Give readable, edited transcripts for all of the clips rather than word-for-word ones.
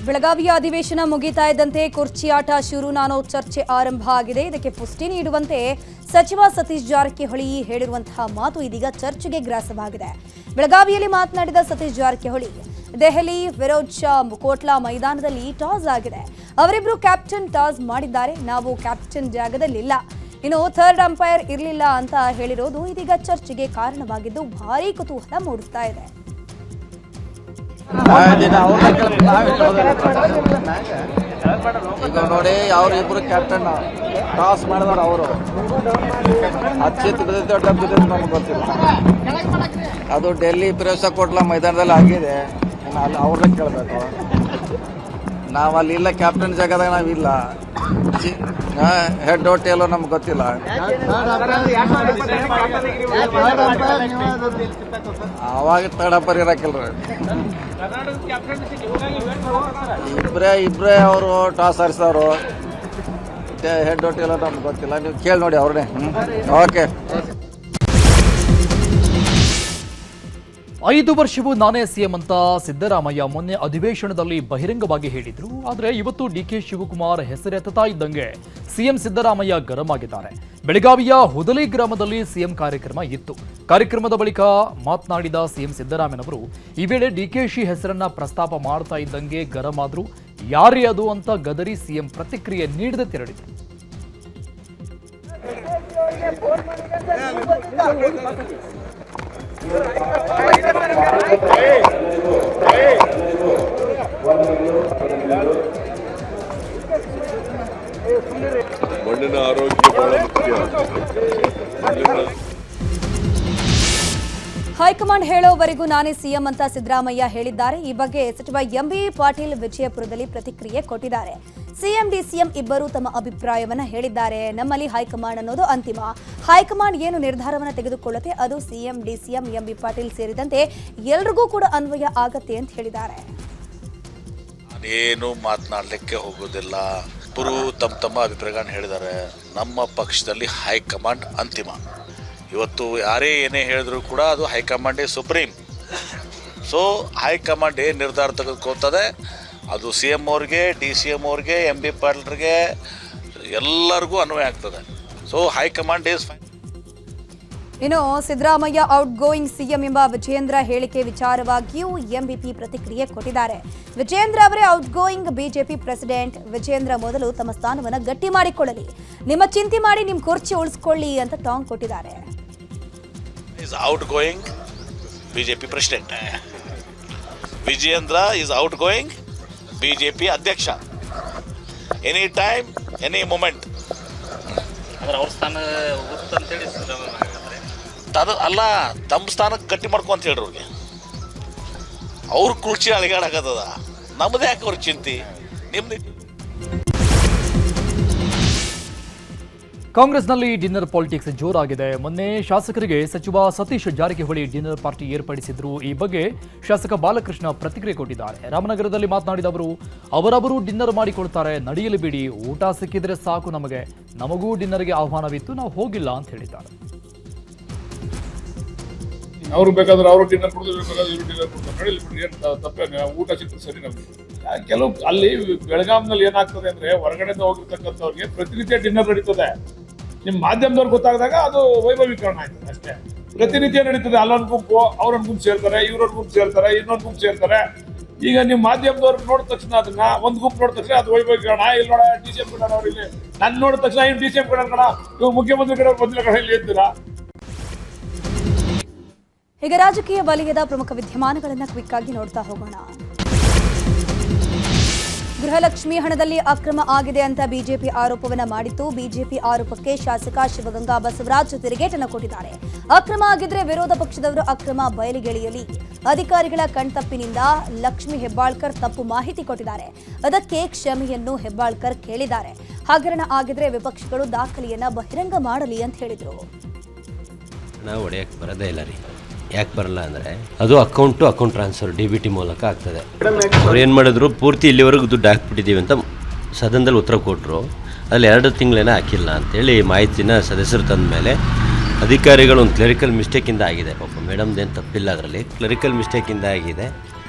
ಬೆಳಗಾವಿಯ ಅಧಿವೇಶನ ಮುಗಿತಾ ಇದ್ದಂತೆ ಕುರ್ಚಿಯಾಟ ಶುರು ನಾನೋ ಚರ್ಚೆ ಆರಂಭ ಆಗಿದೆ. ಇದಕ್ಕೆ ಪುಷ್ಟಿ ನೀಡುವಂತೆ ಸಚಿವ ಸತೀಶ್ ಜಾರಕಿಹೊಳಿ ಹೇಳಿರುವಂತಹ ಮಾತು ಇದೀಗ ಚರ್ಚೆಗೆ ಗ್ರಾಸವಾಗಿದೆ. ಬೆಳಗಾವಿಯಲ್ಲಿ ಮಾತನಾಡಿದ ಸತೀಶ್ ಜಾರಕಿಹೊಳಿ, ದೆಹಲಿ ಫಿರೋಜ್ ಶಾ ಕೋಟ್ಲಾ ಮೈದಾನದಲ್ಲಿ ಟಾಸ್ ಆಗಿದೆ. ಅವರಿಬ್ರು ಕ್ಯಾಪ್ಟನ್ ಟಾಸ್ ಮಾಡಿದ್ದಾರೆ. ನಾವು ಕ್ಯಾಪ್ಟನ್ ಜಾಗದಲ್ಲಿಲ್ಲ. ಇನ್ನು ಥರ್ಡ್ ಅಂಪೈರ್ ಇರಲಿಲ್ಲ ಅಂತ ಹೇಳಿರೋದು ಇದೀಗ ಚರ್ಚೆಗೆ ಕಾರಣವಾಗಿದ್ದು ಭಾರೀ ಕುತೂಹಲ ಮೂಡಿಸ್ತಾ ಇದೆ. ಈಗ ನೋಡಿ, ಅವರಿಬ್ರು ಕ್ಯಾಪ್ಟನ್ ಟಾಸ್ ಮಾಡಿದವರು. ಅವರು ಅಚ್ಚಿತ್ ನಮ್ಗೆ ಗೊತ್ತಿಲ್ಲ. ಅದು ಡೆಲ್ಲಿ ಫಿರೋಜ್ ಶಾ ಕೋಟ್ಲಾ ಮೈದಾನದಲ್ಲಿ ಆಗಿದೆ. ಅಲ್ಲಿ ಅವ್ರನ್ನ ಕೇಳಬೇಕು. ನಾವು ಅಲ್ಲಿ ಇಲ್ಲ, ಕ್ಯಾಪ್ಟನ್ ಜಾಗದಾಗ ನಾವಿಲ್ಲ. ಹೆಡ್ ಟೇಲೋ ನಮ್ಗೆ ಗೊತ್ತಿಲ್ಲ. ಅವಾಗ ಥರ್ಡ್ ಅಂಪೈರ್ ಇರಕ್ಕಿಲ್ರಿ. ಇಬ್ಬರೇ ಅವರು ಟಾಸ್ ಆರಿಸಿದವರು. ಹೆಡ್ ಟೇಲೋ ನಮ್ಗೆ ಗೊತ್ತಿಲ್ಲ. ನೀವು ಕೇಳಿ ನೋಡಿ ಅವ್ರನ್ನೇ. ಓಕೆ. 5 ವರ್ಷವೂ ನಾನೇ ಸಿಎಂ ಅಂತ ಸಿದ್ದರಾಮಯ್ಯ ಮೊನ್ನೆ ಅಧಿವೇಶನದಲ್ಲಿ ಬಹಿರಂಗವಾಗಿ ಹೇಳಿದ್ರು. ಆದರೆ ಇವತ್ತು ಡಿಕೆ ಶಿವಕುಮಾರ್ ಹೆಸರೆತ್ತಾ ಇದ್ದಂಗೆ ಸಿಎಂ ಸಿದ್ದರಾಮಯ್ಯ ಗರಂ ಆಗಿದ್ದಾರೆ. ಬೆಳಗಾವಿಯ ಹುದಲಿ ಗ್ರಾಮದಲ್ಲಿ ಸಿಎಂ ಕಾರ್ಯಕ್ರಮ ಇತ್ತು. ಕಾರ್ಯಕ್ರಮದ ಬಳಿಕ ಮಾತನಾಡಿದ ಸಿಎಂ ಸಿದ್ದರಾಮಯ್ಯನವರು ಈ ವೇಳೆ ಡಿಕೆಶಿ ಹೆಸರನ್ನ ಪ್ರಸ್ತಾಪ ಮಾಡ್ತಾ ಇದ್ದಂಗೆ ಗರಂ ಆದ್ರು. ಯಾರೇ ಅದು ಅಂತ ಗದರಿ ಸಿಎಂ ಪ್ರತಿಕ್ರಿಯೆ ನೀಡದೆ ತೆರಳಿದ್ರು. ಮಣ್ಣಿನ ಆರೋಗ್ಯ ಬಹಳ ಮುಖ್ಯ. ಹೈಕಮಾಂಡ್ ಹೇಳೋವರೆಗೂ ನಾನೇ ಸಿಎಂ ಅಂತ ಸಿದ್ದರಾಮಯ್ಯ ಹೇಳಿದ್ದಾರೆ. ಈ ಬಗ್ಗೆ ಸಚಿವ ಎಂಬಿ ಪಾಟೀಲ್ ವಿಜಯಪುರದಲ್ಲಿ ಪ್ರತಿಕ್ರಿಯೆ ಕೊಟ್ಟಿದ್ದಾರೆ. ಸಿಎಂ ಡಿಸಿಎಂ ಇಬ್ಬರು ತಮ್ಮ ಅಭಿಪ್ರಾಯವನ್ನ ಹೇಳಿದ್ದಾರೆ. ನಮ್ಮಲ್ಲಿ ಹೈಕಮಾಂಡ್ ಅನ್ನೋದು ಅಂತಿಮ. ಹೈಕಮಾಂಡ್ ಏನು ನಿರ್ಧಾರವನ್ನು ತೆಗೆದುಕೊಳ್ಳುತ್ತೆ ಅದು ಸಿಎಂ ಡಿಸಿಎಂ ಎಂಬಿ ಪಾಟೀಲ್ ಸೇರಿದಂತೆ ಎಲ್ರಿಗೂ ಕೂಡ ಅನ್ವಯ ಆಗತ್ತೆ ಅಂತ ಹೇಳಿದ್ದಾರೆ. ನಾನೇನು ಮಾತನಾಡಲಿಕ್ಕೆ ಹೋಗೋದಿಲ್ಲ. ಇಬ್ಬರು ತಮ್ಮ ಅಭಿಪ್ರಾಯಗಳನ್ನು ಹೇಳಿದ್ದಾರೆ. ನಮ್ಮ ಪಕ್ಷದಲ್ಲಿ ಹೈಕಮಾಂಡ್ ಅಂತಿಮ. ಇವತ್ತು ಯಾರೇ ಏನೇ ಹೇಳಿದ್ರು ಕೂಡ ಅದು ಹೈಕಮಾಂಡೇ ಸುಪ್ರೀಂ. ಸೊ ಹೈಕಮಾಂಡ್ ಏನು ನಿರ್ಧಾರ ತೆಗೆದುಕೊಳ್ತದೆ ಅದು ಸಿ ಎಂ ಅವ್ರಿಗೆ, ಡಿ ಸಿ ಎಂ ಅವ್ರಿಗೆ, ಎಂ ಬಿ ಪಾಟೀಲ್ರಿಗೆ ಎಲ್ಲರಿಗೂ ಅನ್ವಯ ಆಗ್ತದೆ. So high command is fine. ಇನ್ನು ಸಿದ್ದರಾಮಯ್ಯ ಔಟ್ ಗೋಯಿಂಗ್ ಸಿಎಂ ಎಂಬ ವಿಜಯೇಂದ್ರ ಹೇಳಿಕೆ ವಿಚಾರವಾಗಿಯೂ ಎಂಬಿಪಿ ಪ್ರತಿಕ್ರಿಯೆ ಕೊಟ್ಟಿದ್ದಾರೆ. ವಿಜಯೇಂದ್ರ ಅವರೇ out going BJP president. Vijayendra ಮೊದಲು ತಮ್ಮ ಸ್ಥಾನವನ್ನು ಗಟ್ಟಿ ಮಾಡಿಕೊಳ್ಳಲಿ, ನಿಮ್ಮ ಚಿಂತೆ ಮಾಡಿ ನಿಮ್ಮ ಕುರ್ಚಿ ಉಳಿಸ್ಕೊಳ್ಳಿ ಅಂತ ಟಾಂಗ್ ಕೊಟ್ಟಿದ್ದಾರೆ. Is outgoing BJP president. Vijayendra is outgoing BJP ಅಧ್ಯಕ್ಷ. Any time any moment. ಅವ್ರ ಸ್ಥಾನ ಅಲ್ಲ, ತಮ್ಮ ಸ್ಥಾನಕ್ಕೆ ಗಟ್ಟಿ ಮಾಡ್ಕೊಂತ ಹೇಳ್ರಿ. ಅವ್ರಿಗೆ ಅವ್ರ ಕುರ್ಚಿ ಅಳಿಗಾಡಕತ್ತದ. ನಮ್ದು ಯಾಕೆ ಅವ್ರ ಚಿಂತೆ? ನಿಮ್ದು. ಕಾಂಗ್ರೆಸ್ನಲ್ಲಿ ಡಿನ್ನರ್ ಪಾಲಿಟಿಕ್ಸ್ ಜೋರಾಗಿದೆ. ಮೊನ್ನೆ ಶಾಸಕರಿಗೆ ಸಚಿವ ಸತೀಶ್ ಜಾರಕಿಹೊಳಿ ಡಿನ್ನರ್ ಪಾರ್ಟಿ ಏರ್ಪಡಿಸಿದ್ರು. ಈ ಬಗ್ಗೆ ಶಾಸಕ ಬಾಲಕೃಷ್ಣ ಪ್ರತಿಕ್ರಿಯೆ ಕೊಟ್ಟಿದ್ದಾರೆ. ರಾಮನಗರದಲ್ಲಿ ಮಾತನಾಡಿದ ಅವರು, ಅವರವರು ಡಿನ್ನರ್ ಮಾಡಿಕೊಳ್ತಾರೆ, ನಡೆಯಲಿ ಬಿಡಿ, ಊಟ ಸಿಕ್ಕಿದ್ರೆ ಸಾಕು, ನಮಗೂ ಡಿನ್ನರ್ಗೆ ಆಹ್ವಾನವಿತ್ತು, ನಾವು ಹೋಗಿಲ್ಲ ಅಂತ ಹೇಳಿದ್ದಾರೆ. ಅವ್ರು ಬೇಕಾದ್ರೆ ಅವರು ಡಿನ್ನರ್ ಕೊಡ್ತಾರೆ, ಡಿನ್ನರ್ ಕೊಡ್ತಾರೆ, ನಡೆಯಲಿ ಬಿಡ್ರಿ, ಏನು ತಪ್ಪೇನೆ, ಊಟ ಸಿಕ್ಕರೆ ಸರಿ ನಮ್ಗೆ. ಕೆಲವು ಅಲ್ಲಿ ಬೆಳಗಾಂನಲ್ಲಿ ಏನಾಗ್ತದೆ ಅಂದ್ರೆ ಹೊರಗಡೆಯಿಂದ ಹೋಗಿರ್ತಕ್ಕಂಥವ್ರಿಗೆ ಪ್ರತಿನಿತ್ಯ ಡಿನ್ನರ್ ನಡೀತದೆ. ನಿಮ್ಮ ಮಾಧ್ಯಮದವ್ರು ಗೊತ್ತಾಗದಾಗ ಅದು ವೈಭವೀಕರಣ ಆಯ್ತದೆ ಅಷ್ಟೇ. ಪ್ರತಿನಿತ್ಯ ನಡೀತದೆ. ಅಲ್ಲೊಂದು ಗುಂಪು, ಅವ್ರೊಂದು ಗುಂಪು ಸೇರ್ತಾರೆ, ಇವ್ರೊಂದು ಗುಂಪು ಸೇರ್ತಾರೆ, ಇನ್ನೊಂದು ಗುಂಪು ಸೇರ್ತಾರೆ. ಈಗ ನಿಮ್ಮ ಮಾಧ್ಯಮದವ್ರು ನೋಡಿದ ತಕ್ಷಣ ಅದನ್ನ ಒಂದು ಗುಂಪು ನೋಡಿದ ತಕ್ಷಣ ಅದು ವೈಭವೀಕರಣ. ಇಲ್ಲಿ ನೋಡ ಡಿ ಸಿ ಎಂ ಕಡೆ ಅವ್ರು, ಇಲ್ಲಿ ನನ್ನ ನೋಡಿದ ತಕ್ಷಣ ಇವ್ನು ಡಿ ಸಿ ಎಂ ಕಡೆ ಕಣ, ಇವ್ರು ಮುಖ್ಯಮಂತ್ರಿ ಕಡೆ ಮೊದಲ ಕಡೆ ಇಲ್ಲಿ ಇದ್ದೀರಾ. ಈಗ ರಾಜಕೀಯ ವಲಯದ ಪ್ರಮುಖ ವಿದ್ಯಮಾನಗಳನ್ನು ಕ್ವಿಕ್ ಆಗಿ ನೋಡ್ತಾ ಹೋಗೋಣ. ಗೃಹಲಕ್ಷ್ಮಿ ಹಣದಲ್ಲಿ ಅಕ್ರಮ ಆಗಿದೆ ಅಂತ ಬಿಜೆಪಿ ಆರೋಪವನ್ನ ಮಾಡಿತ್ತು. ಬಿಜೆಪಿ ಆರೋಪಕ್ಕೆ ಶಾಸಕ ಶಿವಗಂಗಾ ಬಸವರಾಜ್ ತಿರುಗೇಟನ್ನು ಕೊಟ್ಟಿದ್ದಾರೆ. ಅಕ್ರಮ ಆಗಿದ್ರೆ ವಿರೋಧ ಪಕ್ಷದವರು ಅಕ್ರಮ ಬಯಲಿಗೆಳೆಯಲಿ. ಅಧಿಕಾರಿಗಳ ಕಣ್ತಪ್ಪಿನಿಂದ ಲಕ್ಷ್ಮಿ ಹೆಬ್ಬಾಳ್ಕರ್ ತಪ್ಪು ಮಾಹಿತಿ ಕೊಟ್ಟಿದ್ದಾರೆ. ಅದಕ್ಕೆ ಕ್ಷಮೆಯನ್ನು ಹೆಬ್ಬಾಳ್ಕರ್ ಕೇಳಿದ್ದಾರೆ. ಹಗರಣ ಆಗಿದ್ರೆ ವಿಪಕ್ಷಗಳು ದಾಖಲೆಯನ್ನ ಬಹಿರಂಗ ಮಾಡಲಿ ಅಂತ ಹೇಳಿದ್ರು. ನಾವು ಹೊಡೆಯಕ್ಕೆ ಬರೋದೇ ಇಲ್ಲ ರೀ. ಯಾಕೆ ಬರಲ್ಲ ಅಂದರೆ ಅದು ಅಕೌಂಟ್ ಟ್ರಾನ್ಸ್ಫರ್ DBT ಮೂಲಕ ಆಗ್ತದೆ. ಅವ್ರು ಏನು ಮಾಡಿದ್ರು, ಪೂರ್ತಿ ಇಲ್ಲಿವರೆಗೂ ದುಡ್ಡು ಹಾಕ್ಬಿಟ್ಟಿದ್ದೀವಿ ಅಂತ ಸದನದಲ್ಲಿ ಉತ್ತರ ಕೊಟ್ಟರು. ಅಲ್ಲಿ 2 ತಿಂಗಳೇನೋ ಹಾಕಿಲ್ಲ ಅಂತೇಳಿ ಮಾಹಿತಿನ ಸದಸ್ಯರು ತಂದ ಮೇಲೆ ಅಧಿಕಾರಿಗಳು ಒಂದು ಕ್ಲರಿಕಲ್ ಮಿಸ್ಟೇಕಿಂದ ಆಗಿದೆ. ಪಾಪ ಮೇಡಮ್ದೇನು ತಪ್ಪಿಲ್ಲ, ಅದರಲ್ಲಿ ಕ್ಲರಿಕಲ್ ಮಿಸ್ಟೇಕಿಂದ ಆಗಿದೆ.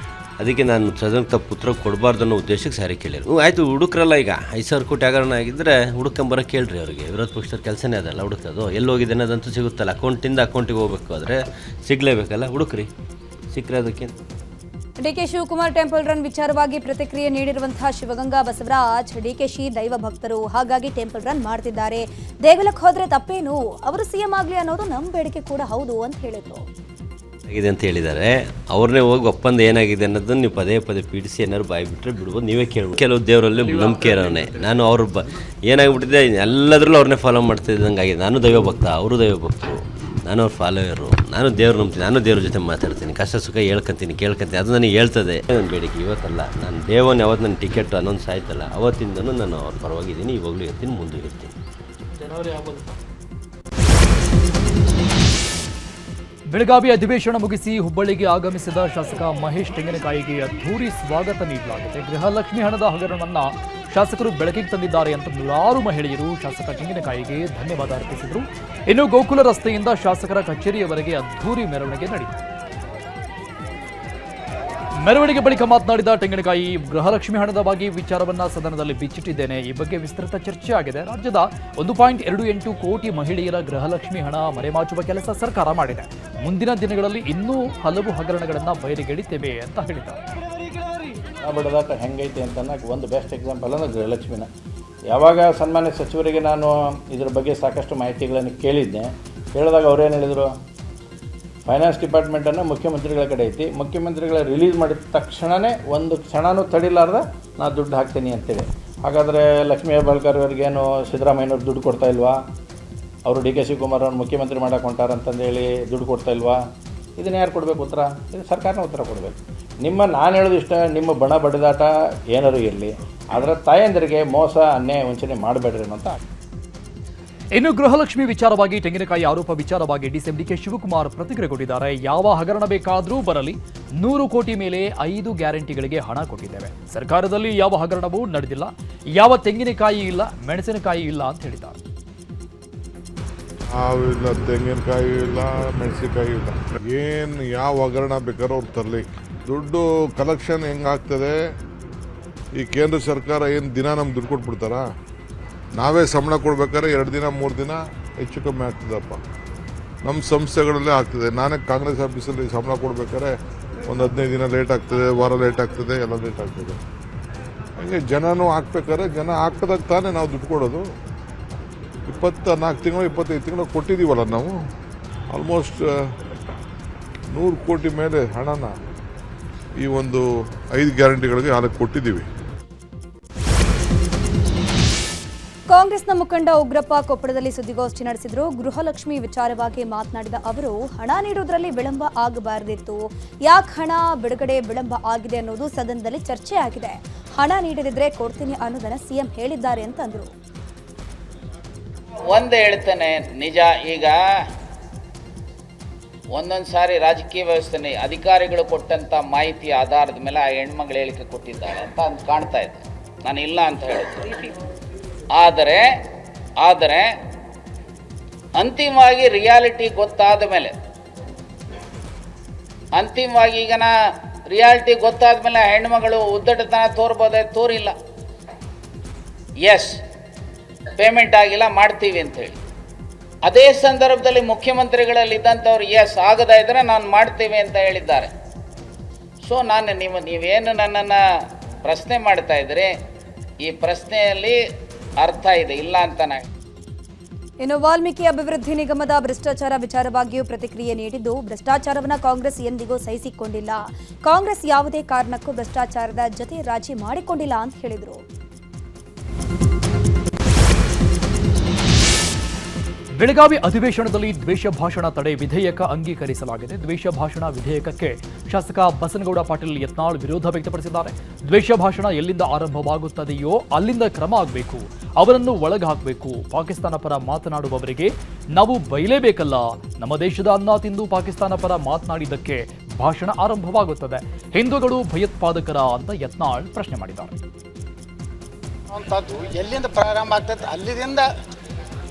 ಅದಕ್ಕೆ ನಾನು ಸದನಕ್ಕೆ ಪುತ್ರ ಕೊಡಬಾರ್ದು ಅನ್ನೋ ಉದ್ದೇಶಕ್ಕೆ ಸಾರಿ ಕೇಳಿರು. ಆಯಿತು, ಹುಡುಕ್ರಲ್ಲ ಈಗ 5,000 ಕೋಟಿ ಹಗರಣ ಆಗಿದ್ದರೆ ಹುಡುಕಂಬರೋಕೆ ಕೇಳ್ರಿ ಅವ್ರಿಗೆ. ವಿರೋಧ ಪಕ್ಷದ ಕೆಲಸನೇ ಅದಲ್ಲ ಹುಡುಕೋದು. ಎಲ್ಲಿ ಹೋಗಿದೆ ಅನ್ನೋದಂತೂ ಸಿಗುತ್ತಲ್ಲ, ಅಕೌಂಟಿಂದ ಅಕೌಂಟಿಗೆ ಹೋಗ್ಬೇಕು, ಆದರೆ ಸಿಗಲೇಬೇಕಲ್ಲ, ಹುಡುಕ್ರಿ, ಸಿಕ್ಕರೆ ಅದಕ್ಕೆ. ಡಿಕೆ ಶಿವಕುಮಾರ್ ಟೆಂಪಲ್ ರನ್ ವಿಚಾರವಾಗಿ ಪ್ರತಿಕ್ರಿಯೆ ನೀಡಿರುವಂತಹ ಶಿವಗಂಗಾ ಬಸವರಾಜ್, ಡಿಕೆಶಿ ದೈವ ಭಕ್ತರು, ಹಾಗಾಗಿ ಟೆಂಪಲ್ ರನ್ ಮಾಡ್ತಿದ್ದಾರೆ, ದೇಗುಲಕ್ಕೆ ಹೋದ್ರೆ ತಪ್ಪೇನು, ಅವರು ಸಿಎಂ ಆಗ್ಲಿ ಅನ್ನೋದು ನಮ್ಮ ಬೇಡಿಕೆ ಕೂಡ ಹೌದು ಅಂತ ಹೇಳಿದ್ರು. ಆಗಿದೆ ಅಂತ ಹೇಳಿದ್ದಾರೆ, ಅವ್ರನ್ನೇ ಹೋಗಿ ಒಪ್ಪಂದ ಏನಾಗಿದೆ ಅನ್ನೋದನ್ನು ನೀವು ಪದೇ ಪದೇ ಪೀಡಿಸಿ ಏನಾದ್ರು ಬಾಯಿ ಬಿಟ್ಟರೆ ಬಿಡ್ಬೋದು, ನೀವೇ ಕೇಳ್ಬೋದು. ಕೆಲವು ದೇವರಲ್ಲಿ ನಂಬಿಕೆ ಇರೋನೆ, ನಾನು ಅವ್ರ ಏನಾಗ್ಬಿಟ್ಟಿದೆ ಎಲ್ಲದರಲ್ಲೂ ಅವ್ರನ್ನೇ ಫಾಲೋ ಮಾಡ್ತಾ ಇದ್ದಂಗೆ ಆಗಿದೆ. ನಾನು ದೈವ ಭಕ್ತ, ಅವರು ದೈವ ಭಕ್ತರು, ನಾನು ಅವ್ರ ಫಾಲೋಯರು, ನಾನು ದೇವ್ರು ನಂಬ್ತೀನಿ, ನಾನು ದೇವ್ರ ಜೊತೆ ಮಾತಾಡ್ತೀನಿ, ಕಷ್ಟ ಸುಖ ಹೇಳ್ಕೊತೀನಿ, ಕೇಳ್ಕೊತೀನಿ, ಅದು ನನಗೆ ಹೇಳ್ತದೆ. ನನ್ನ ಬೇಡಿಕೆ ಇವತ್ತಲ್ಲ, ನಾನು ದೇವನ್ ಯಾವತ್ತು ನನ್ನ ಟಿಕೆಟ್ ಅನ್ನೊಂದು ಸಾಯ್ತಲ್ಲ ಅವತ್ತಿಂದನೂ ನಾನು ಅವ್ರ ಪರವಾಗಿದ್ದೀನಿ, ಇವಾಗಲೂ ಇರ್ತೀನಿ, ಮುಂದೆ ಇರ್ತೀನಿ. ಬೆಳಗಾವಿ ಅಧಿವೇಶನ ಮುಗಿಸಿ ಹುಬ್ಬಳ್ಳಿಗೆ ಆಗಮಿಸಿದ ಶಾಸಕ ಮಹೇಶ್ ತೆಂಗಿನಕಾಯಿಗೆ ಅದ್ಧೂರಿ ಸ್ವಾಗತ ನೀಡಲಾಗಿದೆ. ಗೃಹಲಕ್ಷ್ಮಿ ಹಣದ ಹಗರಣವನ್ನ ಶಾಸಕರು ಬೆಳಕಿಗೆ ತಂದಿದ್ದಾರೆ ಅಂತ ನೂರಾರು ಮಹಿಳೆಯರು ಶಾಸಕ ತೆಂಗಿನಕಾಯಿಗೆ ಧನ್ಯವಾದ ಅರ್ಪಿಸಿದರು. ಇನ್ನು ಗೋಕುಲ ರಸ್ತೆಯಿಂದ ಶಾಸಕರ ಕಚೇರಿಯವರೆಗೆ ಅದ್ಧೂರಿ ಮೆರವಣಿಗೆ ನಡೆಯಿತು. ಮೆರವಣಿಗೆ ಬಳಿಕ ಮಾತನಾಡಿದ ತೆಂಗಿನಕಾಯಿ, ಗೃಹಲಕ್ಷ್ಮಿ ಹಣದ ಬಗ್ಗೆ ವಿಚಾರವನ್ನ ಸದನದಲ್ಲಿ ಬಿಚ್ಚಿಟ್ಟಿದ್ದೇನೆ. ಈ ಬಗ್ಗೆ ವಿಸ್ತೃತ ಚರ್ಚೆ ಆಗಿದೆ. ರಾಜ್ಯದ 1.28 ಕೋಟಿ ಮಹಿಳೆಯರ ಗೃಹಲಕ್ಷ್ಮಿ ಹಣ ಮರೆಮಾಚುವ ಕೆಲಸ ಸರ್ಕಾರ ಮಾಡಿದೆ. ಮುಂದಿನ ದಿನಗಳಲ್ಲಿ ಇನ್ನೂ ಹಲವು ಹಗರಣಗಳನ್ನು ಬಯಲಿಗೆಳಿತೇವೆ ಅಂತ ಹೇಳಿದ್ದಾರೆ. ಬಡದಾಟ ಹೆಂಗೈತೆ ಅಂತ ಒಂದು ಬೆಸ್ಟ್ ಎಕ್ಸಾಂಪಲ್ ಅಂದರೆ ಗೃಹಲಕ್ಷ್ಮಿನ. ಯಾವಾಗ ಸನ್ಮಾನ್ಯ ಸಚಿವರಿಗೆ ನಾನು ಇದ್ರ ಬಗ್ಗೆ ಸಾಕಷ್ಟು ಮಾಹಿತಿಗಳನ್ನು ಕೇಳಿದ್ದೆ, ಹೇಳಿದಾಗ ಅವ್ರೇನು ಹೇಳಿದರು, ಫೈನಾನ್ಸ್ ಡಿಪಾರ್ಟ್ಮೆಂಟನ್ನು ಮುಖ್ಯಮಂತ್ರಿಗಳ ಕಡೆ ಐತಿ, ಮುಖ್ಯಮಂತ್ರಿಗಳ ರಿಲೀಸ್ ಮಾಡಿದ ತಕ್ಷಣವೇ ಒಂದು ಕ್ಷಣನೂ ತಡಿಲಾರ್ದ ನಾನು ದುಡ್ಡು ಹಾಕ್ತೀನಿ ಅಂತೇಳಿ. ಹಾಗಾದರೆ ಲಕ್ಷ್ಮೀ ಹೆಬ್ಬಾಳ್ಕರ್ ಅವರಿಗೇನು ಸಿದ್ದರಾಮಯ್ಯನವ್ರು ದುಡ್ಡು ಕೊಡ್ತಾ ಇಲ್ವಾ, ಅವರು ಡಿ ಕೆ ಶಿವಕುಮಾರ್ ಅವ್ರನ್ನ ಮುಖ್ಯಮಂತ್ರಿ ಮಾಡಕ್ಕೆ ಹೊಂಟಾರಂತಂದೇಳಿ ದುಡ್ಡು ಕೊಡ್ತಾ ಇಲ್ವಾ? ಇದನ್ನು ಯಾರು ಕೊಡಬೇಕು ಉತ್ತರ? ಇದು ಸರ್ಕಾರನ ಉತ್ತರ ಕೊಡಬೇಕು. ನಾನು ಹೇಳೋದು ಇಷ್ಟ, ನಿಮ್ಮ ಬಣ ಬಡಿದಾಟ ಏನಾರು ಇರಲಿ, ಅದರ ತಾಯಂದರಿಗೆ ಮೋಸ ಅನ್ಯಾಯ ವಂಚನೆ ಮಾಡಬೇಡ್ರಿ ಅಂತ. ಇನ್ನು ಗೃಹಲಕ್ಷ್ಮಿ ವಿಚಾರವಾಗಿ ತೆಂಗಿನಕಾಯಿ ಆರೋಪ ವಿಚಾರವಾಗಿ ಡಿಸಿಎಂ ಡಿಕೆ ಶಿವಕುಮಾರ್ ಪ್ರತಿಕ್ರಿಯೆ ಕೊಟ್ಟಿದ್ದಾರೆ. ಯಾವ ಹಗರಣ ಬೇಕಾದರೂ ಬರಲಿ, 100 ಕೋಟಿ ಮೇಲೆ 5 ಗ್ಯಾರಂಟಿಗಳಿಗೆ ಹಣ ಕೊಟ್ಟಿದ್ದೇವೆ. ಸರ್ಕಾರದಲ್ಲಿ ಯಾವ ಹಗರಣವೂ ನಡೆದಿಲ್ಲ, ಯಾವ ತೆಂಗಿನಕಾಯಿ ಇಲ್ಲ, ಮೆಣಸಿನಕಾಯಿ ಇಲ್ಲ ಅಂತ ಹೇಳಿದ್ದಾರೆ. ಹಾವಿಲ್ಲ, ತೆಂಗಿನಕಾಯಿ ಇಲ್ಲ, ಮೆಣಸಿನಕಾಯಿ ಇಲ್ಲ, ಏನು ಯಾವ ಹಗರಣ ಬೇಕಾದ್ರೂ ಅವ್ರು ತರಲಿ. ದುಡ್ಡು ಕಲೆಕ್ಷನ್ ಹೆಂಗಾಗ್ತದೆ, ಈ ಕೇಂದ್ರ ಸರ್ಕಾರ ಏನು ದಿನ ನಮ್ಗೆ ದುಡ್ಡು ಕೊಟ್ಬಿಡ್ತಾರ? ನಾವೇ ಸಂಬಳ ಕೊಡ್ಬೇಕಾದ್ರೆ 2 ದಿನ 3 ದಿನ ಹೆಚ್ಚು ಕಮ್ಮಿ ಆಗ್ತದಪ್ಪ. ನಮ್ಮ ಸಂಸ್ಥೆಗಳಲ್ಲೇ ಆಗ್ತದೆ. ನಾನೇ ಕಾಂಗ್ರೆಸ್ ಆಫೀಸಲ್ಲಿ ಸಂಬಳ ಕೊಡ್ಬೇಕಾದ್ರೆ ಒಂದು 15 ದಿನ ಲೇಟ್ ಆಗ್ತದೆ, ವಾರ ಲೇಟ್ ಆಗ್ತದೆ, ಎಲ್ಲ ಲೇಟ್ ಆಗ್ತದೆ. ಹಾಗೆ ಜನನೂ ಹಾಕ್ಬೇಕಾದ್ರೆ ಜನ ಹಾಕಿದಾಗ ತಾನೇ ನಾವು ದುಡ್ಡು ಕೊಡೋದು. 24 ತಿಂಗಳು 25 ತಿಂಗಳು ಕೊಟ್ಟಿದ್ದೀವಲ್ಲ ನಾವು. ಆಲ್ಮೋಸ್ಟ್ 100 ಕೋಟಿ ಮೇಲೆ ಹಣನ ಈ ಒಂದು 5 ಗ್ಯಾರಂಟಿಗಳಿಗೆ ಹಾಲಕ್ಕೆ ಕೊಟ್ಟಿದ್ದೀವಿ. ಕಾಂಗ್ರೆಸ್ನ ಮುಖಂಡ ಉಗ್ರಪ್ಪ ಕೊಪ್ಪಳದಲ್ಲಿ ಸುದ್ದಿಗೋಷ್ಠಿ ನಡೆಸಿದ್ರು. ಗೃಹಲಕ್ಷ್ಮಿ ವಿಚಾರವಾಗಿ ಮಾತನಾಡಿದ ಅವರು, ಹಣ ನೀಡುವುದರಲ್ಲಿ ವಿಳಂಬ ಆಗಬಾರದಿತ್ತು, ಯಾಕೆ ಹಣ ಬಿಡುಗಡೆ ವಿಳಂಬ ಆಗಿದೆ ಅನ್ನೋದು ಸದನದಲ್ಲಿ ಚರ್ಚೆ ಆಗಿದೆ. ಹಣ ನೀಡದಿದ್ರೆ ಕೊಡ್ತೀನಿ ಅನ್ನೋದನ್ನ ಸಿಎಂ ಹೇಳಿದ್ದಾರೆ ಅಂತ ಅಂದ್ರು. ಒಂದು ಹೇಳ್ತೇನೆ, ನಿಜ. ಈಗ ಒಂದೊಂದು ಸಾರಿ ರಾಜಕೀಯ ವ್ಯವಸ್ಥೆ ಅಧಿಕಾರಿಗಳು ಕೊಟ್ಟಂಥ ಮಾಹಿತಿ ಆಧಾರದ ಮೇಲೆ ಆ ಹೆಣ್ಮಗಳು ಹೇಳಿಕೆ ಕೊಟ್ಟಿದ್ದಾರೆ ಅಂತ ಕಾಣ್ತಾ ಇದೆ. ನಾನು ಇಲ್ಲ ಅಂತ ಹೇಳುತ್ತೆ. ಆದರೆ ಅಂತಿಮವಾಗಿ ರಿಯಾಲಿಟಿ ಗೊತ್ತಾದ ಮೇಲೆ, ಅಂತಿಮವಾಗಿ ಈಗ ರಿಯಾಲಿಟಿ ಗೊತ್ತಾದ ಮೇಲೆ ಹೆಣ್ಮಗಳು ಉದ್ದಟತನ ತೋರ್ಬೋದೇ? ತೋರಿಲ್ಲ. ಎಸ್, ಪೇಮೆಂಟ್ ಆಗಿಲ್ಲ, ಮಾಡ್ತೀವಿ ಅಂತೇಳಿ. ಅದೇ ಸಂದರ್ಭದಲ್ಲಿ ಮುಖ್ಯಮಂತ್ರಿಗಳಲ್ಲಿ ಇದ್ದಂಥವ್ರು ಎಸ್ ಆಗದ ಇದ್ದರೆ ನಾನು ಮಾಡ್ತೀವಿ ಅಂತ ಹೇಳಿದ್ದಾರೆ. ಸೊ ನೀವೇನು ನನ್ನನ್ನು ಪ್ರಶ್ನೆ ಮಾಡ್ತಾ ಇದ್ರಿ, ಈ ಪ್ರಶ್ನೆಯಲ್ಲಿ ಅರ್ಥ ಇದೆ, ಇಲ್ಲ ಅಂತ ನಾನು. ಇನ್ನು ವಾಲ್ಮೀಕಿ ಅಭಿವೃದ್ಧಿ ನಿಗಮದ ಭ್ರಷ್ಟಾಚಾರ ವಿಚಾರವಾಗಿಯೂ ಪ್ರತಿಕ್ರಿಯೆ ನೀಡಿದ್ದು, ಭ್ರಷ್ಟಾಚಾರವನ್ನು ಕಾಂಗ್ರೆಸ್ ಎಂದಿಗೂ ಸಹಿಸಿಕೊಂಡಿಲ್ಲ, ಕಾಂಗ್ರೆಸ್ ಯಾವುದೇ ಕಾರಣಕ್ಕೂ ಭ್ರಷ್ಟಾಚಾರದ ಜೊತೆ ರಾಜಿ ಮಾಡಿಕೊಂಡಿಲ್ಲ ಅಂತ ಹೇಳಿದರು. ಬೆಳಗಾವಿ ಅಧಿವೇಶನದಲ್ಲಿ ದ್ವೇಷ ಭಾಷಣ ತಡೆ ವಿಧೇಯಕ ಅಂಗೀಕರಿಸಲಾಗಿದೆ. ದ್ವೇಷ ಭಾಷಣ ವಿಧೇಯಕಕ್ಕೆ ಶಾಸಕ ಬಸನಗೌಡ ಪಾಟೀಲ್ ಯತ್ನಾಳ್ ವಿರೋಧ ವ್ಯಕ್ತಪಡಿಸಿದ್ದಾರೆ. ದ್ವೇಷ ಭಾಷಣ ಎಲ್ಲಿಂದ ಆರಂಭವಾಗುತ್ತದೆಯೋ ಅಲ್ಲಿಂದ ಕ್ರಮ ಆಗಬೇಕು, ಅವರನ್ನು ಒಳಗೆ ಹಾಕಬೇಕು. ಪಾಕಿಸ್ತಾನ ಪರ ಮಾತನಾಡುವವರಿಗೆ ನಾವು ಬೈಲೇಬೇಕಲ್ಲ, ನಮ್ಮ ದೇಶದ ಅನ್ನ ತಿಂದು ಪಾಕಿಸ್ತಾನ ಪರ ಮಾತನಾಡಿದ್ದಕ್ಕೆ ಭಾಷಣ ಆರಂಭವಾಗುತ್ತದೆ. ಹಿಂದೂಗಳು ಭಯೋತ್ಪಾದಕರ ಅಂತ ಯತ್ನಾಳ್ ಪ್ರಶ್ನೆ ಮಾಡಿದ್ದಾರೆ. ಎಲ್ಲಿಂದ ಪ್ರಾರಂಭ ಆಗ್ತದೆ ಅಲ್ಲಿಂದ